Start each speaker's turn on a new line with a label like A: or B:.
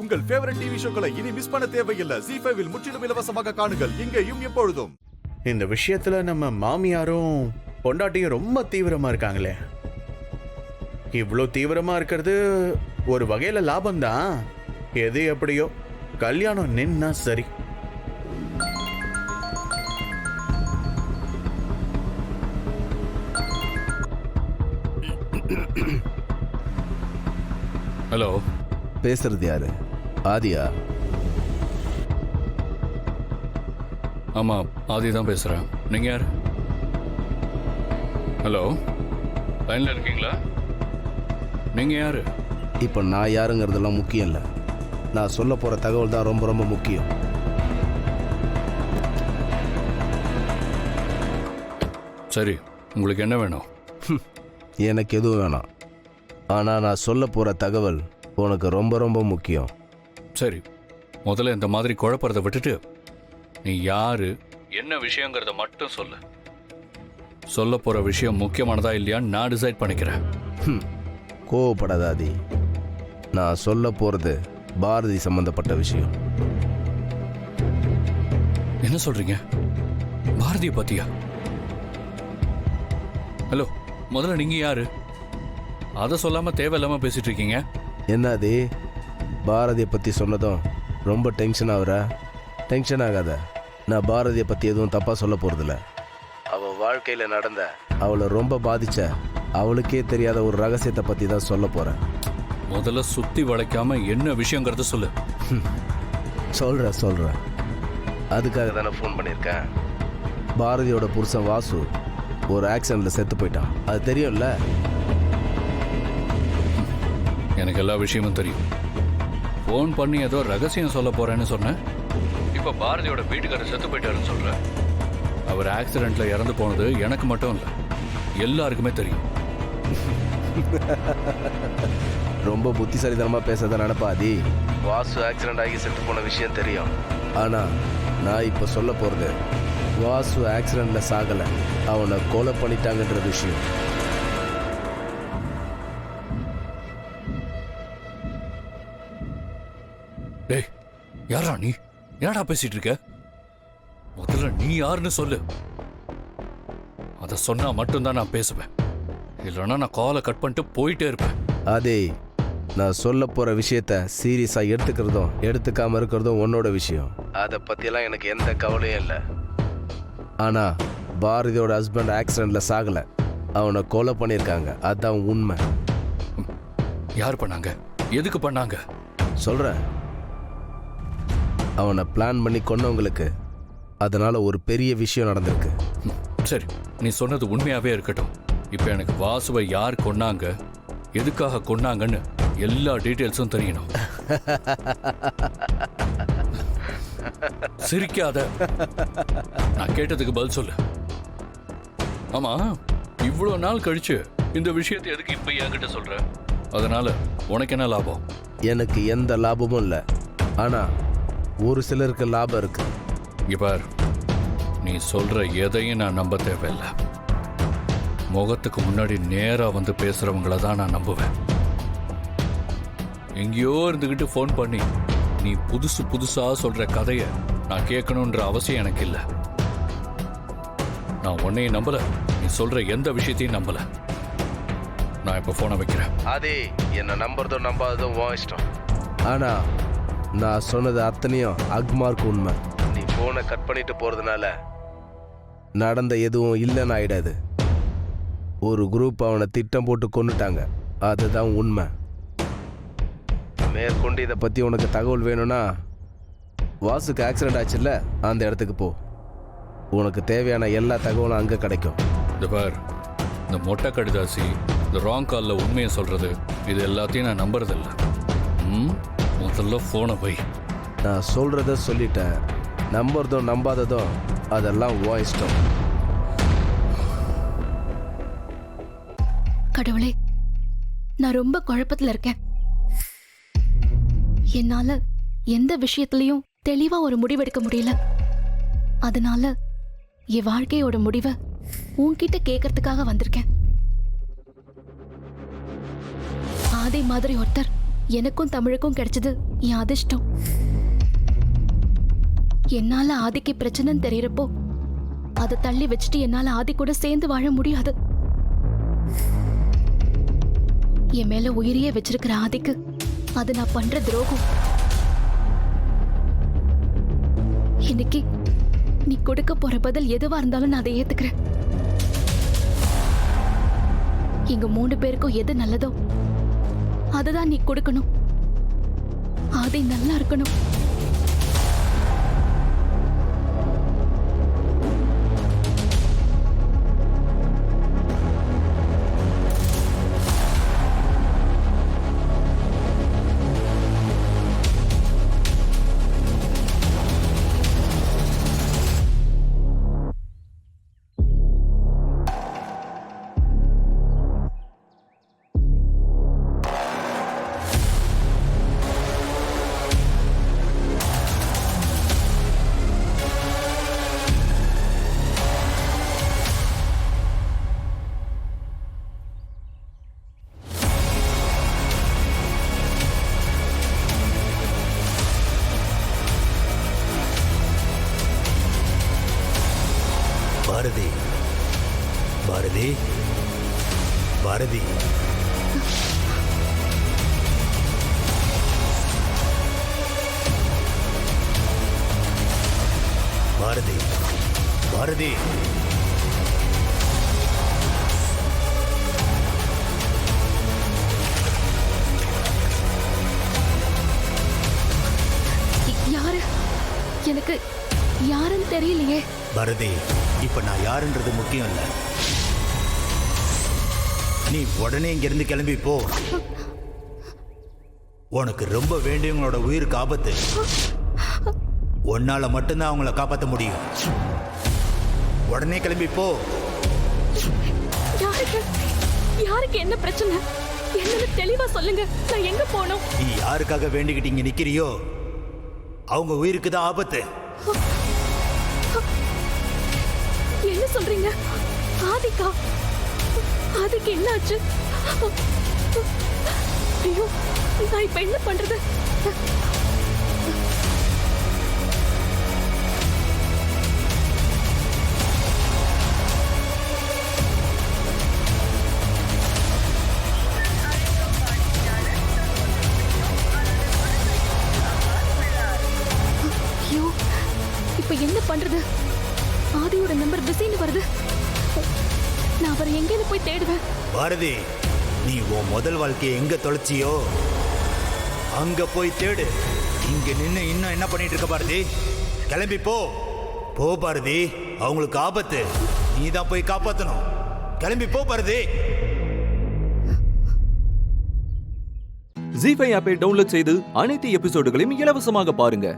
A: உங்கள் favourite TV ஷோக்களை இனி miss பண்ண தேவையில்லை. ZEE5 இல் முற்றிலும் இலவசமாக காணுங்கள், இங்கேயும் எப்பொழுதும்.
B: இந்த விஷயத்துல நம்ம மாமியாரும் பொண்டாட்டியும் ரொம்ப தீவிரமா இருக்காங்களே. இவ்வளோ தீவிரமா இருக்கிறது ஒரு வகையில லாபம்தான். எது எப்படியோ கல்யாணம் நின்னா சரி.
C: ஹலோ,
D: பேசுறது யாரு? ஆதியா?
C: ஆமா, ஆதி தான் பேசுறேன். நீங்க யார்? ஹலோ, லைன்ல இருக்கீங்களா? நீங்க யாரு?
D: இப்போ நான் யாருங்கிறதெல்லாம் முக்கியம் இல்லை. நான் சொல்ல போற தகவல் தான் ரொம்ப ரொம்ப முக்கியம்.
C: சரி, உங்களுக்கு என்ன வேணும்?
D: எனக்கு எதுவும் வேணாம். ஆனால் நான் சொல்ல போற தகவல் உனக்கு ரொம்ப ரொம்ப முக்கியம்.
C: சரி, முதல்ல இந்த மாதிரி குழப்பறதை விட்டுட்டு நீ யாரு, என்ன விஷயங்கிறத மட்டும் சொல்லு. சொல்ல போற விஷயம் முக்கியமானதா இல்லையான்னு நான் டிசைட் பண்ணிக்கிறேன்.
D: கோவப்படாத ஆதி. நான் சொல்ல போறது பாரதி சம்பந்தப்பட்ட விஷயம்.
C: என்ன சொல்றீங்க? பாரதியை பத்தியா? ஹலோ, முதல்ல நீங்க யாரு? அதை சொல்லாம தேவையில்லாம பேசிட்டு இருக்கீங்க.
D: என்னது? பாரதியை பற்றி சொன்னதும் ரொம்ப டென்ஷன் ஆகுற? டென்ஷன் ஆகாத. நான் பாரதியை பற்றி எதுவும் தப்பாக சொல்ல போகிறதில்ல. அவள் வாழ்க்கையில் நடந்த, அவளை ரொம்ப பாதித்த, அவளுக்கே தெரியாத ஒரு ரகசியத்தை பற்றி தான் சொல்ல போகிறேன்.
C: முதல்ல சுற்றி வளைக்காம என்ன விஷயங்கிறத சொல்லு.
D: சொல்கிறேன். அதுக்காக தானே ஃபோன் பண்ணியிருக்கேன். பாரதியோட புருஷன் வாசு ஒரு ஆக்சிடெண்ட்டில் செத்து போயிட்டான். அது தெரியும்ல?
C: எனக்கு எல்லா விஷயமும் தெரியும். ஃபோன் பண்ணி ஏதோ ரகசியம் சொல்ல போறேன்னு சொன்னேன். இப்போ பாரதியோட வீட்டுக்காரர் செத்து போயிட்டாருன்னு சொல்றேன். அவர் ஆக்சிடென்ட்ல இறந்து போனது எனக்கு மட்டும் இல்லை, எல்லாருக்குமே தெரியும்.
D: ரொம்ப புத்திசாலித்தனமாக பேசுறத நினைப்பாதி. வாசு ஆக்சிடென்ட் ஆகி செத்து போன விஷயம் தெரியும். ஆனால் நான் இப்போ சொல்ல போகிறது வாசு ஆக்சிடெண்ட்ல சாகலை, அவனை கொலை பண்ணிட்டாங்கன்ற விஷயம்.
C: டேய், யாரா நீ? என்னடா பேசிட்டு இருக்க? முதல்ல நீ யாருன்னு சொல்லு. அதை சொன்னா மட்டும்தான் நான் பேசுவேன், இல்லைன்னா நான் காலை கட் பண்ணிட்டு போயிட்டே இருப்பேன்.
D: அதே, நான் சொல்ல போற விஷயத்த சீரியஸா எடுத்துக்கிறதும் எடுத்துக்காம இருக்கிறதும் உன்னோட விஷயம். அதை பத்தியெல்லாம் எனக்கு எந்த கவலையும் இல்லை. ஆனா பாரதியோட ஹஸ்பண்ட் ஆக்சிடென்ட்ல சாகல, அவனை கொலை பண்ணியிருக்காங்க. அதான் உண்மை.
C: யார் பண்ணாங்க? எதுக்கு பண்ணாங்க?
D: சொல்றேன். அவனை பிளான் பண்ணி கொன்னவங்களுக்கு அதனால ஒரு பெரிய விஷயம் நடந்திருக்கு.
C: சரி, நீ சொன்னது உண்மையாவே இருக்கட்டும். இப்போ எனக்கு வாசுவை யார் கொன்னாங்க, எதுக்காக கொன்னாங்கன்னு எல்லா டீட்டெயில்ஸும் தெரியணும். சிரிக்காத, நான் கேட்டதுக்கு பதில் சொல்லு. ஆமா, இவ்வளோ நாள் கழிச்சு இந்த விஷயத்தை எதுக்கு இப்ப என்கிட்ட சொல்ற? அதனால உனக்கு என்ன லாபம்?
D: எனக்கு எந்த லாபமும் இல்லை. ஆனா ஒரு சிலருக்கு லாபம் இருக்கு.
C: இங்க பார், நீ சொல்ற எதையும் நான் நம்ப தேவையில்லை. முகத்துக்கு முன்னாடி நேரா வந்து பேசுறவங்கள தான் நான் நம்புவேன். எங்கேயோ இருந்துகிட்டு ஃபோன் பண்ணி நீ புதுசு புதுசா சொல்ற கதைய நான் கேட்கணுன்ற அவசியம் எனக்கு இல்லை. நான் உன்னையும் நம்பல, நீ சொல்ற எந்த விஷயத்தையும் நம்பல. நான் இப்ப போனை வைக்கிறேன்.
D: அதே, என்ன நம்புறதும் நம்பாததும் உன் இஷ்டம். ஆனா நான் சொன்னது அத்தனையும் அக்மார்க்கு உண்மை. நீ போனை கட் பண்ணிட்டு போறதுனால நடந்த எதுவும் இல்லைன்னு ஆயிடாது. ஒரு குரூப் அவனை திட்டம் போட்டு கொன்னுட்டாங்க. அதுதான் உண்மை. மேற்கொண்டு இதை பத்தி உனக்கு தகவல் வேணும்னா வாசுக்கு ஆக்சிடென்ட் ஆச்சுல்ல, அந்த இடத்துக்கு போ. உனக்கு தேவையான எல்லா தகவலும் அங்க கிடைக்கும்.
C: இந்த பார், இந்த மொட்டை கடிதாசி, இந்த ராங் காலில் உண்மையை சொல்றது, இது எல்லாத்தையும் நான் நம்புறதில்ல. முதல்ல போனை வை.
D: நான் சொல்றத சொல்லிட்டேன். நம்புறதும் நம்பாததும் அதெல்லாம் உன் இஷ்டம்.
E: கடவுளே, நான் ரொம்ப குழப்பத்துல இருக்கேன். என்னால எந்த விஷயத்திலையும் தெளிவா ஒரு முடிவெடுக்க முடியல. அதனால என் வாழ்க்கையோட முடிவை உன்கிட்ட கேட்கறதுக்காக வந்திருக்கேன். ஆதி மாதிரி ஒருத்தர் எனக்கும் தமிழுக்கும் கிடைச்சது என் அதிர்ஷ்டம். என்னால ஆதிக்கு பிரச்சனைன்னு தெரியறப்போ அதை தள்ளி வச்சுட்டு என்னால ஆதி கூட சேர்ந்து வாழ முடியாது. என் மேல உயிரியே வச்சிருக்கிற ஆதிக்கு அது நான் பண்ற துரோகம். இன்னைக்கு நீ கொடுக்க போற பதில் எதுவா இருந்தாலும் நான் அதை ஏத்துக்கிறேன். எங்க 3 பேருக்கும் எது நல்லதோ அதுதான் நீ கொடுக்கணும். ஆதி நல்லா இருக்கணும்.
F: பாரதி, பாரதி, பாரதி. பாரதி, பாரதி.
E: யாரு? எனக்கு யாருன்னு தெரியலையே.
F: பாரதி, இப்ப நான் யாருன்றது முக்கியம் இல்ல. நீ உடனே இங்கிருந்து கிளம்பி போ. உனக்கு ரொம்ப வேண்டியவங்களோட உயிருக்கு ஆபத்து. உன்னால மட்டும்தான் அவங்கள காப்பாற்ற முடியும். உடனே கிளம்பி போ.
E: யாருக்கு யாருக்கு என்ன பிரச்சனை என்னன்னு தெளிவா சொல்லுங்க. நான் எங்க போகணும்?
F: நீ யாருக்காக வேண்டிக்கிட்டு இங்க நிக்கிறியோ அவங்க உயிருக்கு தான் ஆபத்து.
E: என்ன சொல்றீங்க? ஆதிக்கா? ஆதிக்கு என்னாச்சு? ஐயோ, நான் இப்ப என்ன பண்றது? ஐயோ, இப்ப என்ன பண்றது? ஆதியோட நம்பர் பிஸின்னு வருது. நான் அவரை எங்கேன்னு போய் தேடுவேன்.
F: பாரதி, நீ உன் முதல் வாழ்க்கையை எங்க தொலைச்சியோ அங்க போய் தேடு. இங்க நின்னு இன்னும் என்ன பண்ணிட்டு இருக்க பாரதி? கிளம்பி போ. போ பாரதி, அவங்களுக்கு ஆபத்து. நீ தான் போய் காப்பாத்தணும். கிளம்பி போ பாரதி.
G: ஜீ5 ஆப்பை டவுன்லோட் செய்து அனைத்து எபிசோடுகளையும் இலவசமாக பாருங்க.